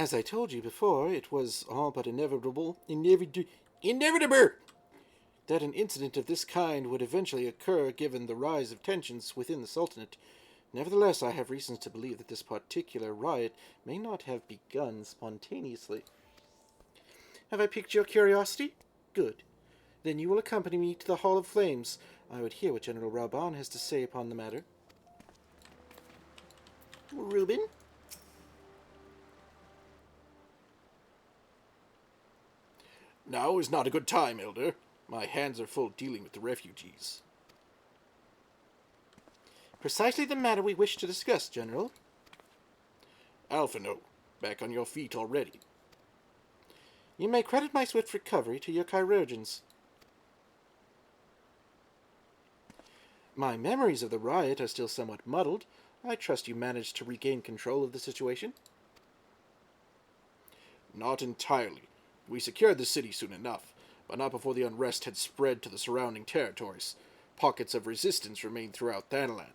As I told you before, it was all but inevitable that an incident of this kind would eventually occur given the rise of tensions within the Sultanate. Nevertheless, I have reasons to believe that this particular riot may not have begun spontaneously. Have I piqued your curiosity? Good. Then you will accompany me to the Hall of Flames. I would hear what General Raban has to say upon the matter. Reuben? Now is not a good time, Elder. My hands are full dealing with the refugees. Precisely the matter we wish to discuss, General. Alphino, back on your feet already. You may credit my swift recovery to your chirurgeons. My memories of the riot are still somewhat muddled. I trust you managed to regain control of the situation? Not entirely. We secured the city soon enough, but not before the unrest had spread to the surrounding territories. Pockets of resistance remain throughout Thanalan.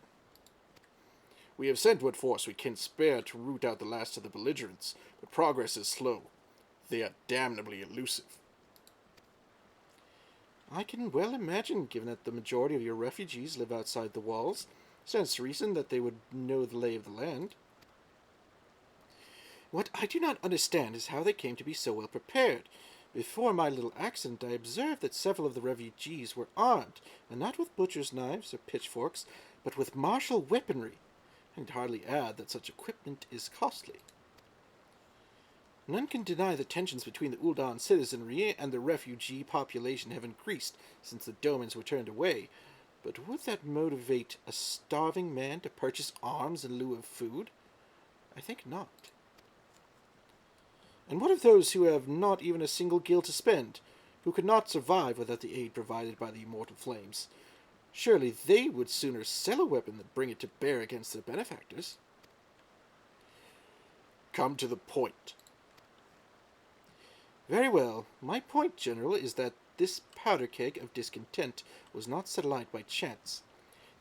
We have sent what force we can spare to root out the last of the belligerents, but progress is slow. They are damnably elusive. I can well imagine, given that the majority of your refugees live outside the walls. Stands to reason that they would know the lay of the land. What I do not understand is how they came to be so well prepared. Before my little accident, I observed that several of the refugees were armed, and not with butcher's knives or pitchforks, but with martial weaponry. I need hardly add that such equipment is costly. None can deny that tensions between the Ul'dan citizenry and the refugee population have increased since the Domans were turned away, but would that motivate a starving man to purchase arms in lieu of food? I think not. And what of those who have not even a single gil to spend, who could not survive without the aid provided by the immortal flames? Surely they would sooner sell a weapon than bring it to bear against their benefactors. Come to the point. Very well. My point, General, is that this powder keg of discontent was not set alight by chance.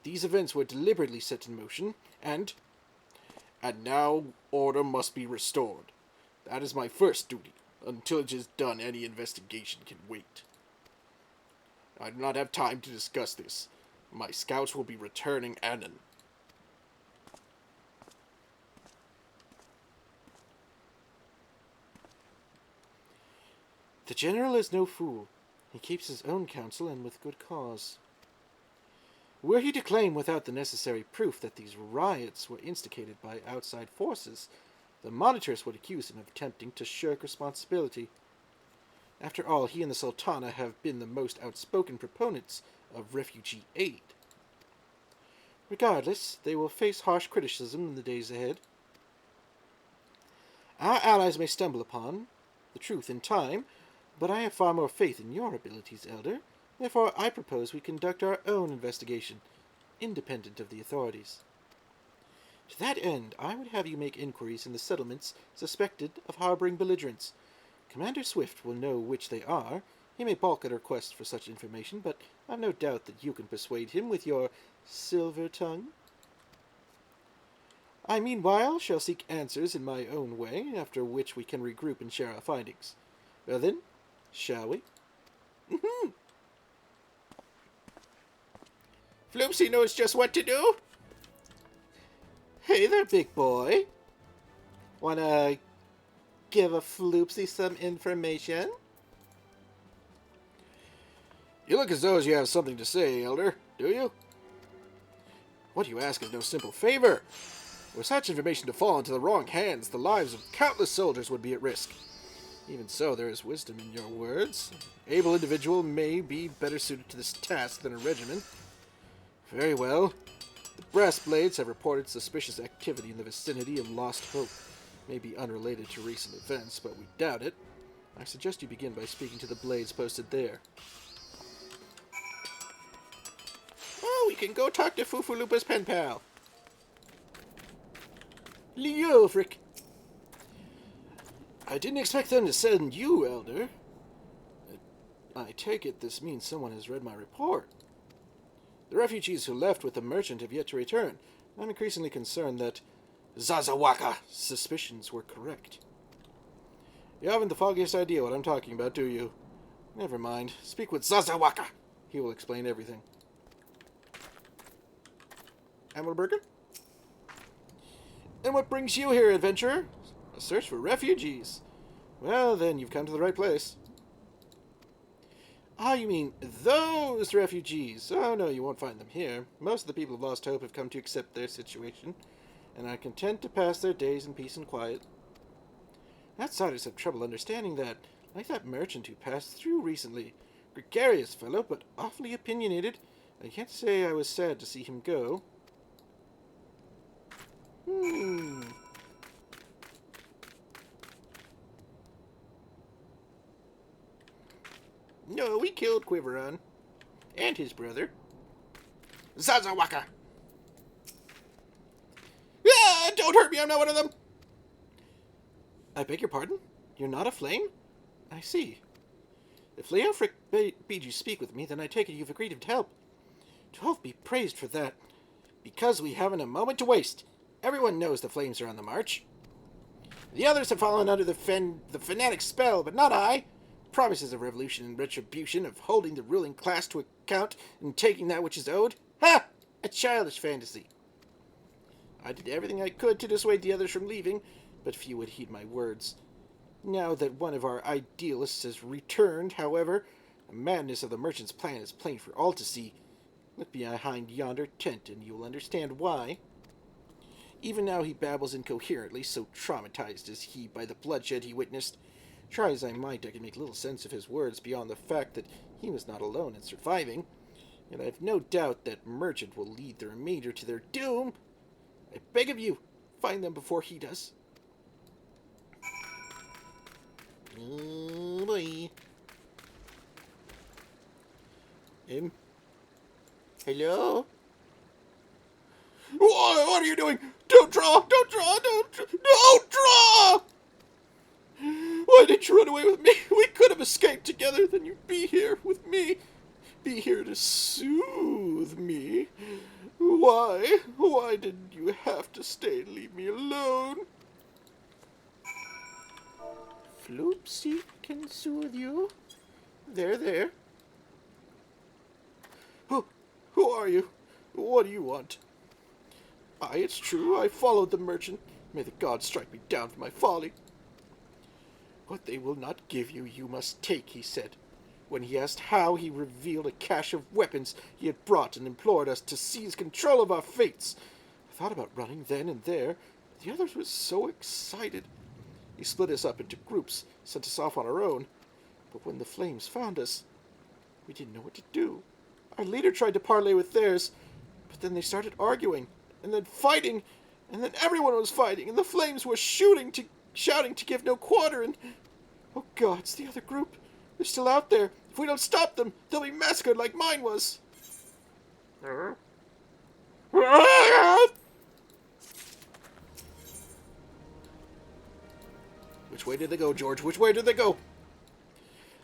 These events were deliberately set in motion, and now order must be restored. That is my first duty. Until it is done, any investigation can wait. I do not have time to discuss this. My scouts will be returning anon. The General is no fool. He keeps his own counsel, and with good cause. Were he to claim without the necessary proof that these riots were instigated by outside forces, the monitors would accuse him of attempting to shirk responsibility. After all, he and the Sultana have been the most outspoken proponents of refugee aid. Regardless, they will face harsh criticism in the days ahead. Our allies may stumble upon the truth in time, but I have far more faith in your abilities, Elder. Therefore, I propose we conduct our own investigation, independent of the authorities. To that end, I would have you make inquiries in the settlements suspected of harboring belligerents. Commander Swift will know which they are. He may balk at a request for such information, but I've no doubt that you can persuade him with your silver tongue. I meanwhile shall seek answers in my own way, after which we can regroup and share our findings. Well then, shall we? Floopsy knows just what to do. Hey there, big boy. Wanna give a Floopsy some information? You look as though you have something to say, Elder, do you? What you ask is no simple favor. Were such information to fall into the wrong hands, the lives of countless soldiers would be at risk. Even so, there is wisdom in your words. An able individual may be better suited to this task than a regiment. Very well. The Brass Blades have reported suspicious activity in the vicinity of Lost Hope. May be unrelated to recent events, but we doubt it. I suggest you begin by speaking to the Blades posted there. Oh, we can go talk to Fufulupa's pen pal. Leofric. I didn't expect them to send you, Elder. I take it this means someone has read my report. The refugees who left with the merchant have yet to return. I'm increasingly concerned that Zazawaka suspicions were correct. You haven't the foggiest idea what I'm talking about, do you? Never mind. Speak with Zazawaka. He will explain everything. Amelberger? And what brings you here, adventurer? A search for refugees. Well, then, you've come to the right place. Ah, you mean those refugees? Oh, no, you won't find them here. Most of the people of Lost Hope have come to accept their situation, and are content to pass their days in peace and quiet. Outsiders have trouble understanding that, like that merchant who passed through recently. Gregarious fellow, but awfully opinionated. I can't say I was sad to see him go. No, we killed Quiveron. And his brother. Zazawaka! Ah, don't hurt me, I'm not one of them! I beg your pardon? You're not a flame? I see. If Leofric bade you speak with me, then I take it you've agreed to help. Twelve be praised for that. Because we haven't a moment to waste. Everyone knows the flames are on the march. The others have fallen under the fanatic spell, but not I. Promises of revolution and retribution, of holding the ruling class to account and taking that which is owed. Ha! A childish fantasy. I did everything I could to dissuade the others from leaving, but few would heed my words. Now that one of our idealists has returned, however, the madness of the merchant's plan is plain for all to see. Look behind yonder tent, and you will understand why. Even now he babbles incoherently, so traumatized is he by the bloodshed he witnessed. Try as I might, I can make little sense of his words beyond the fact that he was not alone in surviving, and I have no doubt that merchant will lead the remainder to their doom. I beg of you, find them before he does. Oh boy. Hello? What are you doing? Don't draw! Don't draw! Don't draw! Why didn't you run away with me? We could have escaped together, then you'd be here with me. Be here to soothe me. Why? Why did you have to stay and leave me alone? Floopsy can soothe you. There. Who are you? What do you want? It's true, I followed the merchant. May the gods strike me down for my folly. What they will not give you, you must take, he said. When he asked how, he revealed a cache of weapons he had brought and implored us to seize control of our fates. I thought about running then and there, but the others were so excited. He split us up into groups, sent us off on our own. But when the flames found us, we didn't know what to do. Our leader tried to parley with theirs, but then they started arguing, and then fighting, and then everyone was fighting, and the flames were shouting to give no quarter, and... Oh God, it's the other group. They're still out there. If we don't stop them, they'll be massacred like mine was. Which way did they go, George? Which way did they go?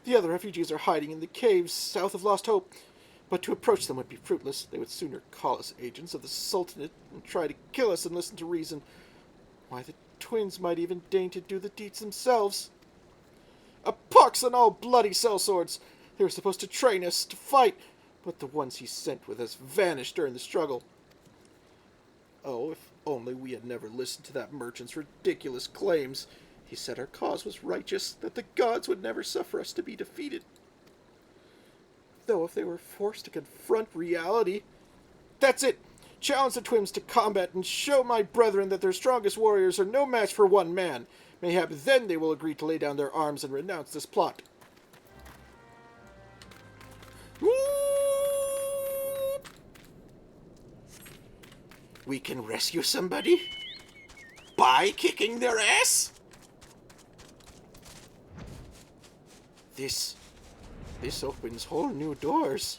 The other refugees are hiding in the caves south of Lost Hope. But to approach them would be fruitless. They would sooner call us agents of the Sultanate and try to kill us than listen to reason. Why, the twins might even deign to do the deeds themselves. A pox on all bloody sellswords! They were supposed to train us to fight, but the ones he sent with us vanished during the struggle. Oh, if only we had never listened to that merchant's ridiculous claims. He said our cause was righteous, that the gods would never suffer us to be defeated. Though if they were forced to confront reality... That's it! Challenge the twins to combat and show my brethren that their strongest warriors are no match for one man. Mayhap then they will agree to lay down their arms and renounce this plot. We can rescue somebody? By kicking their ass? This opens whole new doors.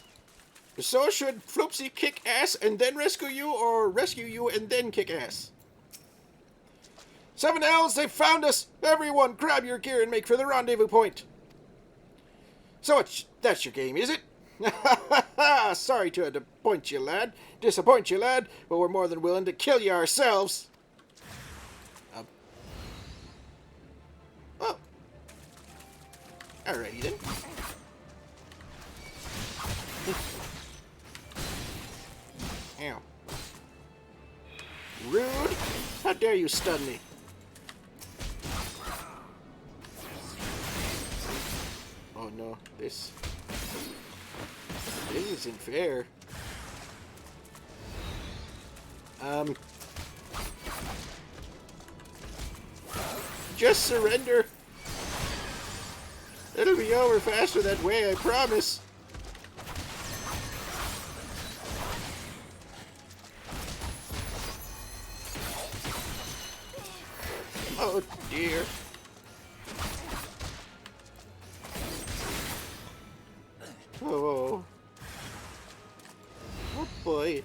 So should Floopsy kick ass and then rescue you, or rescue you and then kick ass? 7 L's, they've found us! Everyone, grab your gear and make for the rendezvous point. So that's your game, is it? Sorry to disappoint you, lad, but we're more than willing to kill you ourselves. Alrighty then. Ow. Rude! How dare you stun me? Oh no, this isn't fair. Just surrender. It'll be over faster that way, I promise. Oh dear. Oh. Oh boy.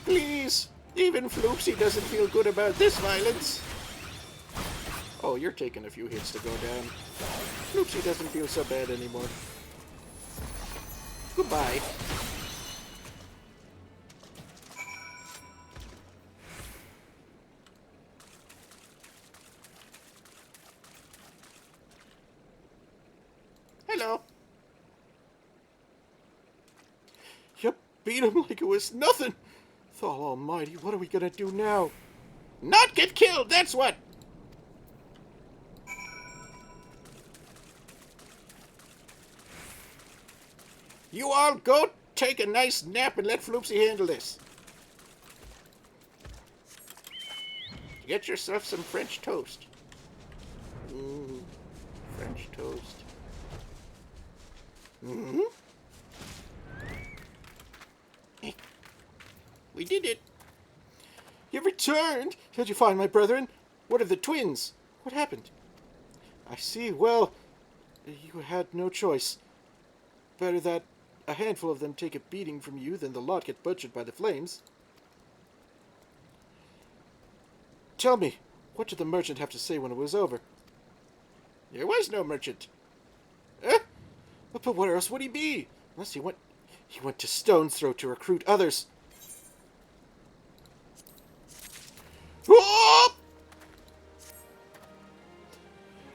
Please! Even Floopsy doesn't feel good about this violence. Oh, you're taking a few hits to go down. Floopsy doesn't feel so bad anymore. Goodbye. Hello. You beat him like it was nothing. Thal almighty, what are we gonna do now? Not get killed, that's what! You all go take a nice nap and let Floopsy handle this. Get yourself some French toast. French toast. We did it. You returned. Did you find my brethren? What of the twins? What happened? I see. Well, you had no choice. Better that a handful of them take a beating from you than the lot get butchered by the flames. Tell me, what did the merchant have to say when it was over? There was no merchant. But where else would he be? Unless he went to Stone's Throw to recruit others.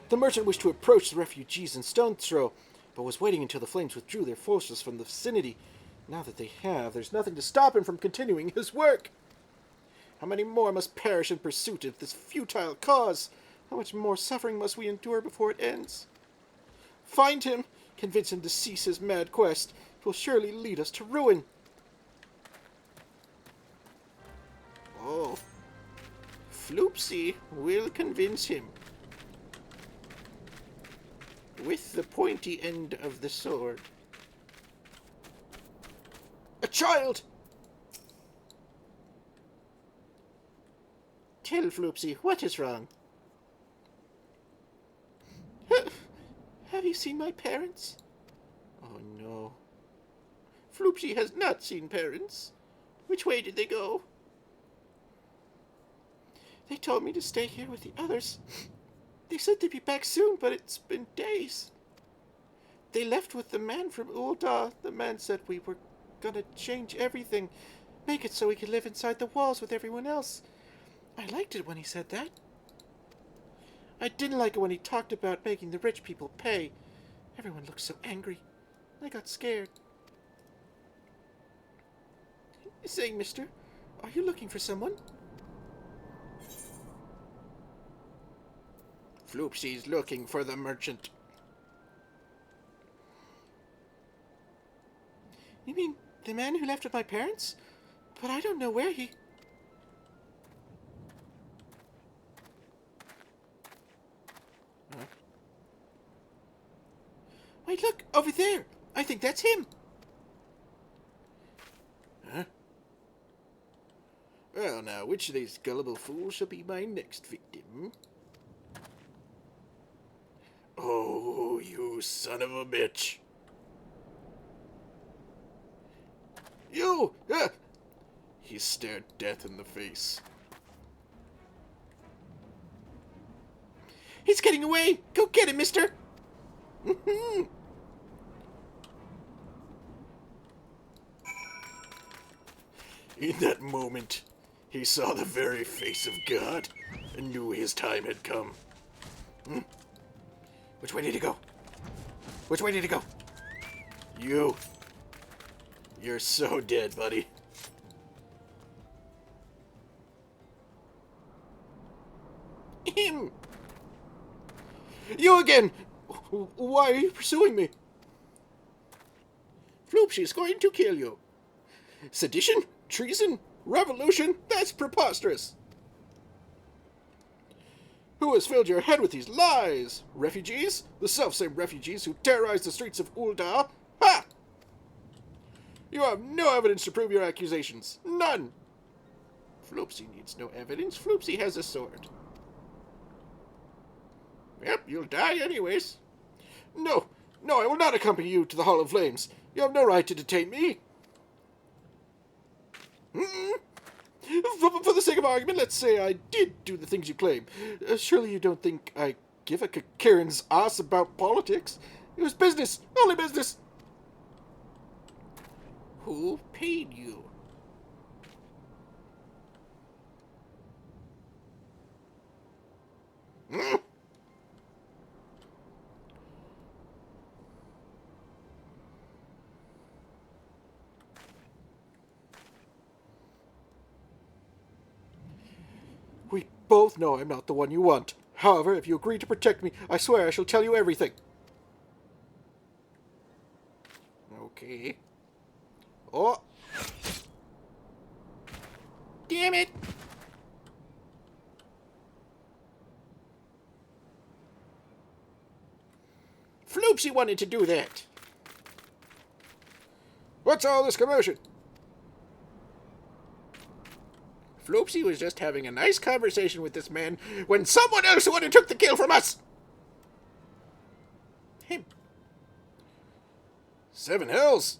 The merchant wished to approach the refugees in Stone's Throw, but was waiting until the flames withdrew their forces from the vicinity. Now that they have, there's nothing to stop him from continuing his work. How many more must perish in pursuit of this futile cause? How much more suffering must we endure before it ends? Find him, convince him to cease his mad quest. It will surely lead us to ruin. Oh. Floopsy will convince him. With the pointy end of the sword. A child! Tell Floopsy, what is wrong? Have you seen my parents? Oh no. Floopsy has not seen parents. Which way did they go? They told me to stay here with the others. They said they'd be back soon, but it's been days. They left with the man from Ul'dah. The man said we were gonna change everything, make it so we could live inside the walls with everyone else. I liked it when he said that. I didn't like it when he talked about making the rich people pay. Everyone looked so angry. I got scared. Say, mister, are you looking for someone? Floopsy's looking for the merchant. You mean the man who left with my parents? But I don't know where he... Huh? Wait, look! Over there! I think that's him! Huh? Well, now, which of these gullible fools shall be my next victim? Oh, you son of a bitch! You! He stared death in the face. He's getting away! Go get him, mister! In that moment, he saw the very face of God and knew his time had come. Which way did he go? Which way did he go? You're so dead, buddy. Him! You again! Why are you pursuing me? Floopsy is going to kill you. Sedition? Treason? Revolution? That's preposterous. Who has filled your head with these lies? Refugees? The self-same refugees who terrorize the streets of Ul'dah? Ha! You have no evidence to prove your accusations. None. Floopsy needs no evidence. Floopsy has a sword. Yep, you'll die anyways. No, I will not accompany you to the Hall of Flames. You have no right to detain me. For the sake of argument, let's say I did do the things you claim. Surely you don't think I give a Karen's ass about politics? It was business, only business. Who paid you? We both know I'm not the one you want. However, if you agree to protect me, I swear I shall tell you everything. Okay. Oh! Damn it! Floopsy wanted to do that. What's all this commotion? Floopsy was just having a nice conversation with this man when someone else went and took the kill from us. Him. 7 hells!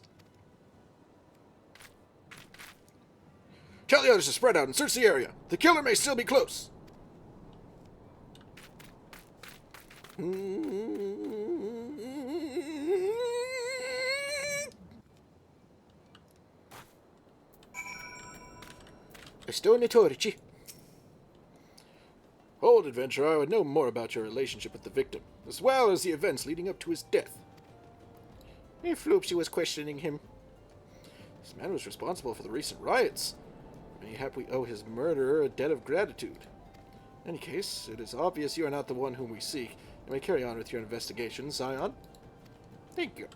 Tell the others to spread out and search the area. The killer may still be close. I stole the Teledji. Hold, adventurer, I would know more about your relationship with the victim, as well as the events leading up to his death. If Floopsy was questioning him. This man was responsible for the recent riots. Mayhap we owe his murderer a debt of gratitude. In any case, it is obvious you are not the one whom we seek. You may carry on with your investigation, Zion. Thank you.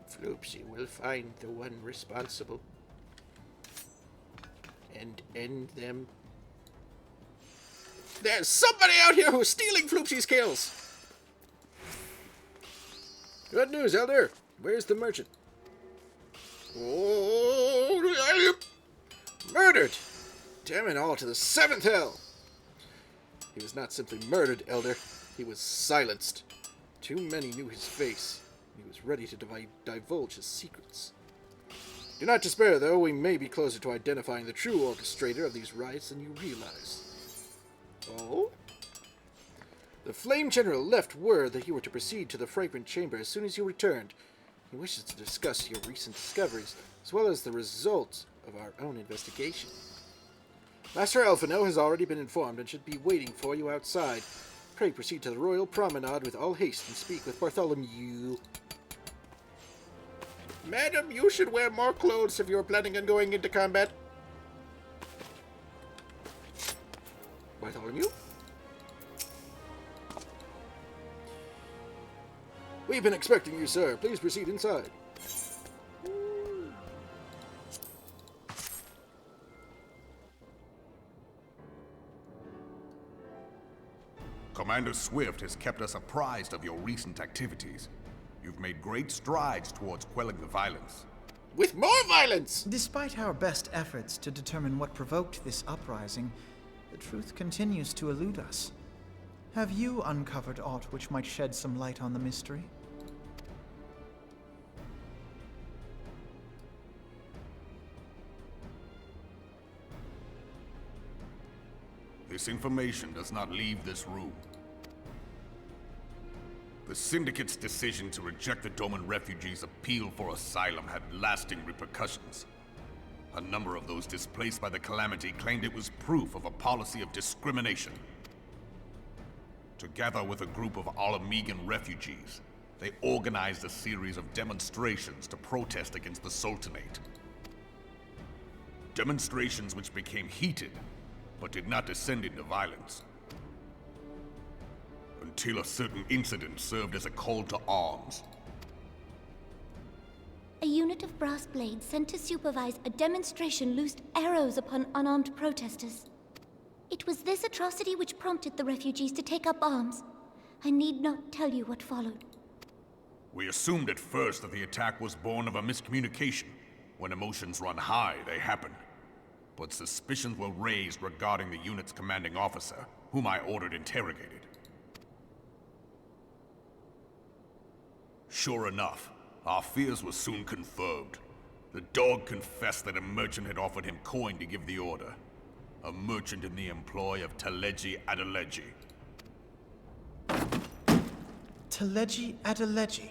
Floopsy will find the one responsible and end them. There's somebody out here who's stealing Floopsy's kills. Good news, Elder. Where's the merchant? Oh, murdered! Damn it all to the 7th hell! He was not simply murdered, Elder. He was silenced. Too many knew his face. He was ready to divulge his secrets. Do not despair, though. We may be closer to identifying the true orchestrator of these riots than you realize. Oh? The Flame General left word that you were to proceed to the Fragrant Chamber as soon as you returned. He wishes to discuss your recent discoveries, as well as the results of our own investigation. Master Elfino has already been informed and should be waiting for you outside. Pray proceed to the Royal Promenade with all haste and speak with Bartholomew. Madam, you should wear more clothes if you're planning on going into combat. Bartholomew? We've been expecting you, sir. Please proceed inside. Commander Swift has kept us apprised of your recent activities. You've made great strides towards quelling the violence. With more violence! Despite our best efforts to determine what provoked this uprising, the truth continues to elude us. Have you uncovered aught which might shed some light on the mystery? This information does not leave this room. The Syndicate's decision to reject the Doman refugees' appeal for asylum had lasting repercussions. A number of those displaced by the calamity claimed it was proof of a policy of discrimination. Together with a group of Alamegan refugees, they organized a series of demonstrations to protest against the Sultanate. Demonstrations which became heated, but did not descend into violence. Until a certain incident served as a call to arms. A unit of brass blades sent to supervise a demonstration loosed arrows upon unarmed protesters. It was this atrocity which prompted the refugees to take up arms. I need not tell you what followed. We assumed at first that the attack was born of a miscommunication. When emotions run high, they happen. But suspicions were raised regarding the unit's commanding officer, whom I ordered interrogated. Sure enough, our fears were soon confirmed. The dog confessed that a merchant had offered him coin to give the order. A merchant in the employ of Teledji. Teledji.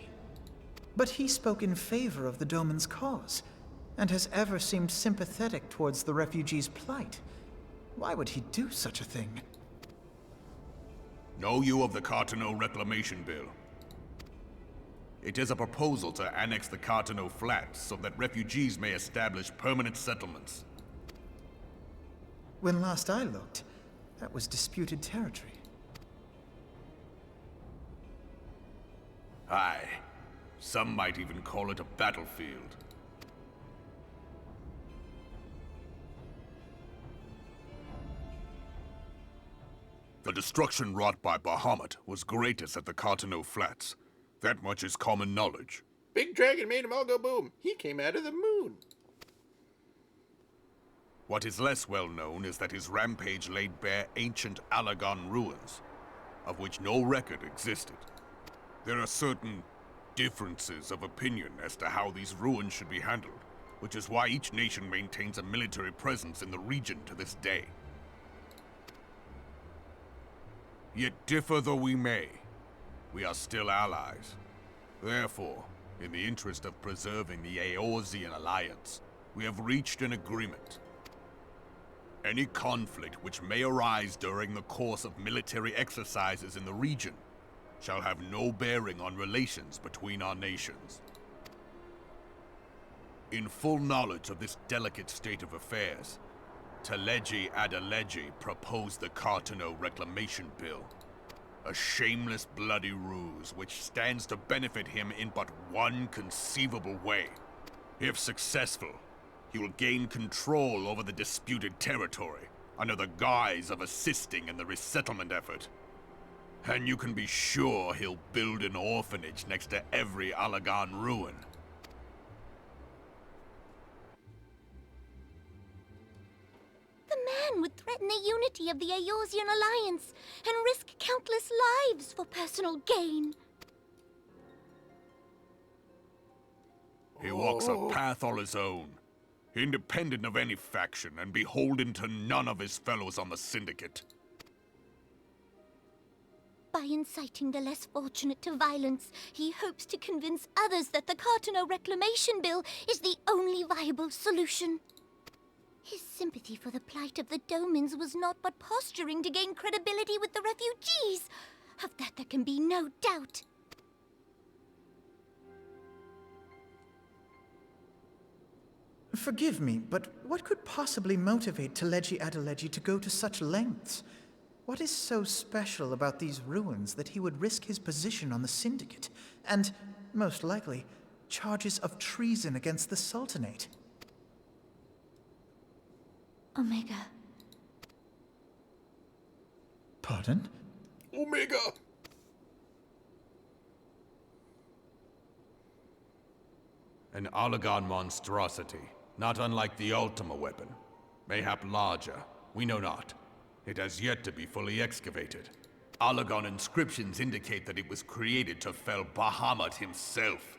But he spoke in favor of the Doman's cause, and has ever seemed sympathetic towards the refugees' plight. Why would he do such a thing? Know you of the Cartano Reclamation Bill? It is a proposal to annex the Cartano Flats so that refugees may establish permanent settlements. When last I looked, that was disputed territory. Aye. Some might even call it a battlefield. The destruction wrought by Bahamut was greatest at the Cartano Flats. That much is common knowledge. Big Dragon made them all go boom. He came out of the moon. What is less well known is that his rampage laid bare ancient Alagon ruins, of which no record existed. There are certain differences of opinion as to how these ruins should be handled, which is why each nation maintains a military presence in the region to this day. Yet differ though we may, we are still allies. Therefore, in the interest of preserving the Eorzean alliance, we have reached an agreement. Any conflict which may arise during the course of military exercises in the region shall have no bearing on relations between our nations. In full knowledge of this delicate state of affairs, Teledji proposed the Cartano Reclamation Bill. A shameless bloody ruse which stands to benefit him in but one conceivable way. If successful, he will gain control over the disputed territory under the guise of assisting in the resettlement effort. And you can be sure he'll build an orphanage next to every Alagon ruin. The man would threaten the unity of the Eorzean alliance and risk countless lives for personal gain. He walks a path all his own, independent of any faction and beholden to none of his fellows on the Syndicate. By inciting the less fortunate to violence, he hopes to convince others that the Cartano Reclamation Bill is the only viable solution. His sympathy for the plight of the Domans was not but posturing to gain credibility with the refugees. Of that there can be no doubt. Forgive me, but what could possibly motivate Teledji to go to such lengths? What is so special about these ruins that he would risk his position on the Syndicate, and, most likely, charges of treason against the Sultanate? Omega. Pardon? Omega! An Alagon monstrosity, not unlike the Ultima weapon. Mayhap larger, we know not. It has yet to be fully excavated. Alagon inscriptions indicate that it was created to fell Bahamut himself.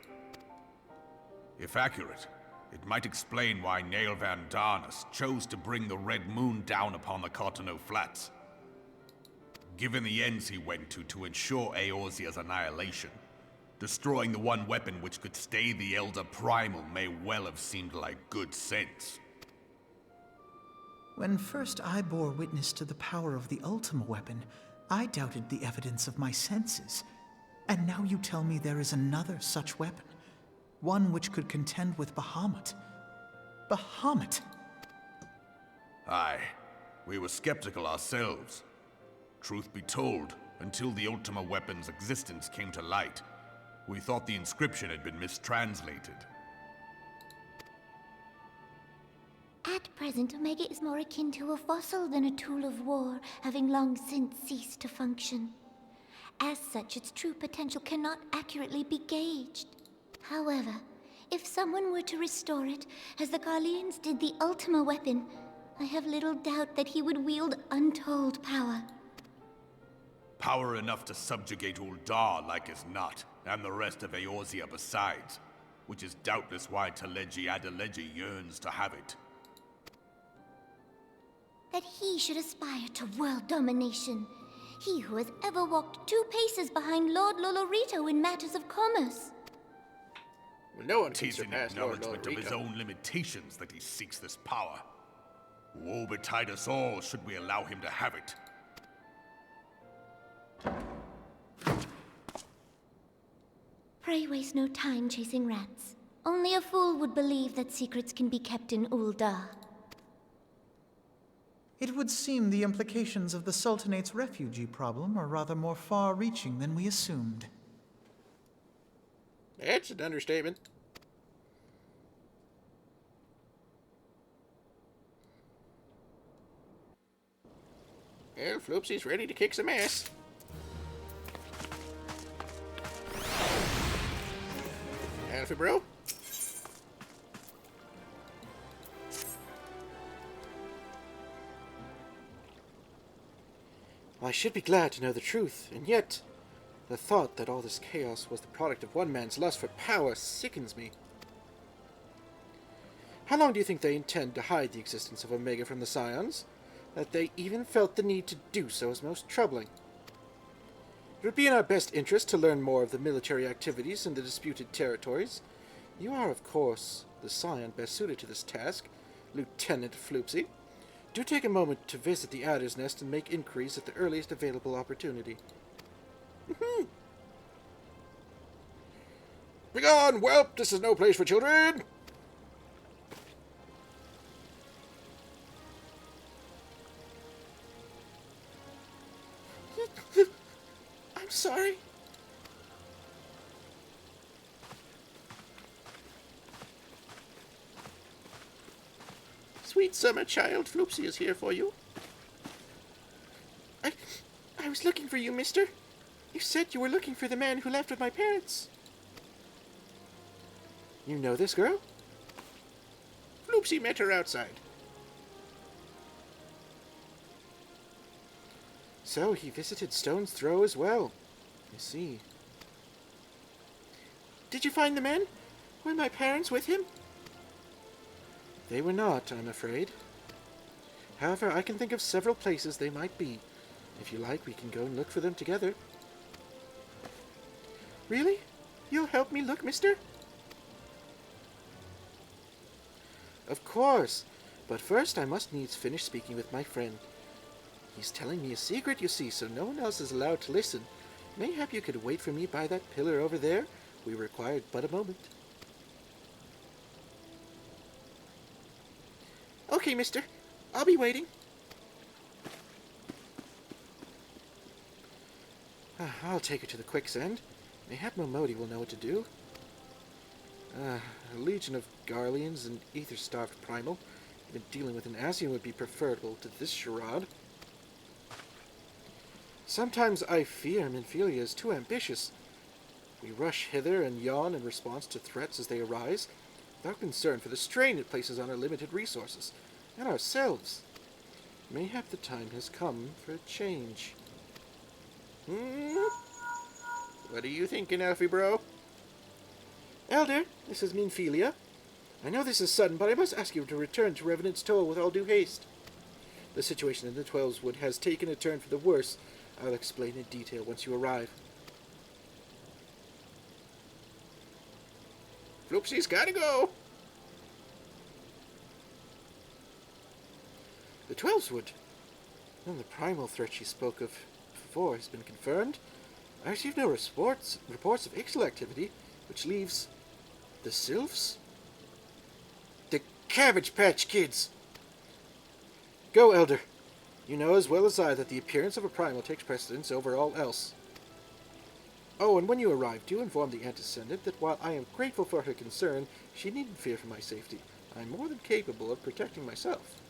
If accurate, it might explain why Nail Van Darnus chose to bring the Red Moon down upon the Cartano Flats. Given the ends he went to ensure Eorzea's annihilation, destroying the one weapon which could stay the Elder Primal may well have seemed like good sense. When first I bore witness to the power of the Ultima weapon, I doubted the evidence of my senses. And now you tell me there is another such weapon. One which could contend with Bahamut. Bahamut! Aye, we were skeptical ourselves. Truth be told, until the Ultima weapon's existence came to light, we thought the inscription had been mistranslated. At present, Omega is more akin to a fossil than a tool of war, having long since ceased to function. As such, its true potential cannot accurately be gauged. However, if someone were to restore it, as the Garleans did the Ultima weapon, I have little doubt that he would wield untold power. Power enough to subjugate Uldar like as not, and the rest of Eorzea besides, which is doubtless why Teledji Adeledji yearns to have it. That he should aspire to world domination. He who has ever walked 2 paces behind Lord Lolorito in matters of commerce. Well, no one It can is in surpass Lord acknowledgement of his Lolorito. own limitations that he seeks this power. Woe betide us all should we allow him to have it. Pray waste no time chasing rats. Only a fool would believe that secrets can be kept in Uldar. It would seem the implications of the Sultanate's refugee problem are rather more far-reaching than we assumed. That's an understatement. Well, Floopsy's ready to kick some ass. Alpha bro? I should be glad to know the truth, and yet the thought that all this chaos was the product of one man's lust for power sickens me. How long do you think they intend to hide the existence of Omega from the Scions? That they even felt the need to do so is most troubling. It would be in our best interest to learn more of the military activities in the disputed territories. You are, of course, the Scion best suited to this task, Lieutenant Floopsy. Do take a moment to visit the Adder's Nest and make inquiries at the earliest available opportunity. Begone, whelp! This is no place for children! I'm sorry. Sweet summer child, Floopsy is here for you. I was looking for you, mister. You said you were looking for the man who left with my parents. You know this girl? Floopsy met her outside. So he visited Stone's Throw as well. I see. Did you find the men? Were my parents with him? They were not, I'm afraid. However, I can think of several places they might be. If you like, we can go and look for them together. Really? You'll help me look, mister? Of course. But first I must needs finish speaking with my friend. He's telling me a secret, you see, so no one else is allowed to listen. Mayhap you could wait for me by that pillar over there? We required but a moment. Okay, mister. I'll be waiting. I'll take her to the quicksand. Mayhap Momodi will know what to do. A legion of Garleans and ether-starved primal. Even dealing with an Asian would be preferable to this charade. Sometimes I fear Minfilia is too ambitious. We rush hither and yon in response to threats as they arise, without concern for the strain it places on our limited resources, and ourselves. Mayhap the time has come for a change. What are you thinking, Alfie bro? Elder, this is Minfilia. I know this is sudden, but I must ask you to return to Revenant's Toll with all due haste. The situation in the Twelves Wood has taken a turn for the worse. I'll explain in detail once you arrive. Floopsy's gotta go. The Twelveswood. And the primal threat she spoke of before has been confirmed. I received no reports of Ixtal activity, which leaves the Sylphs? The Cabbage Patch Kids! Go, Elder. You know as well as I that the appearance of a primal takes precedence over all else. Oh, and when you arrive, do inform the Antecedent that while I am grateful for her concern, she needn't fear for my safety. I am more than capable of protecting myself.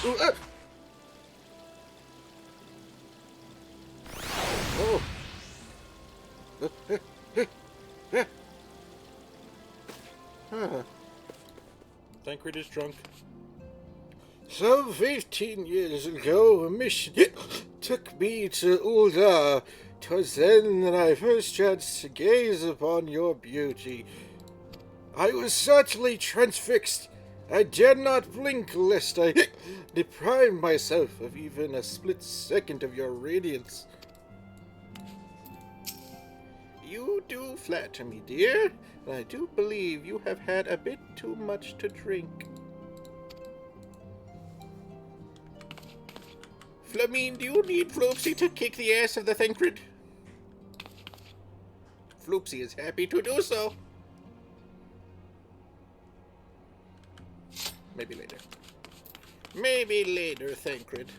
Ooh, oh. Tancred is drunk. Some 15 years ago, a mission took me to Uldar. 'Twas then that I first chanced to gaze upon your beauty. I was certainly transfixed. I dared not blink lest I deprive myself of even a split second of your radiance. You do flatter me, dear, and I do believe you have had a bit too much to drink. Flamine, do you need Floopsy to kick the ass of the Tancred? Floopsy is happy to do so. Maybe later. Maybe later, Tancred.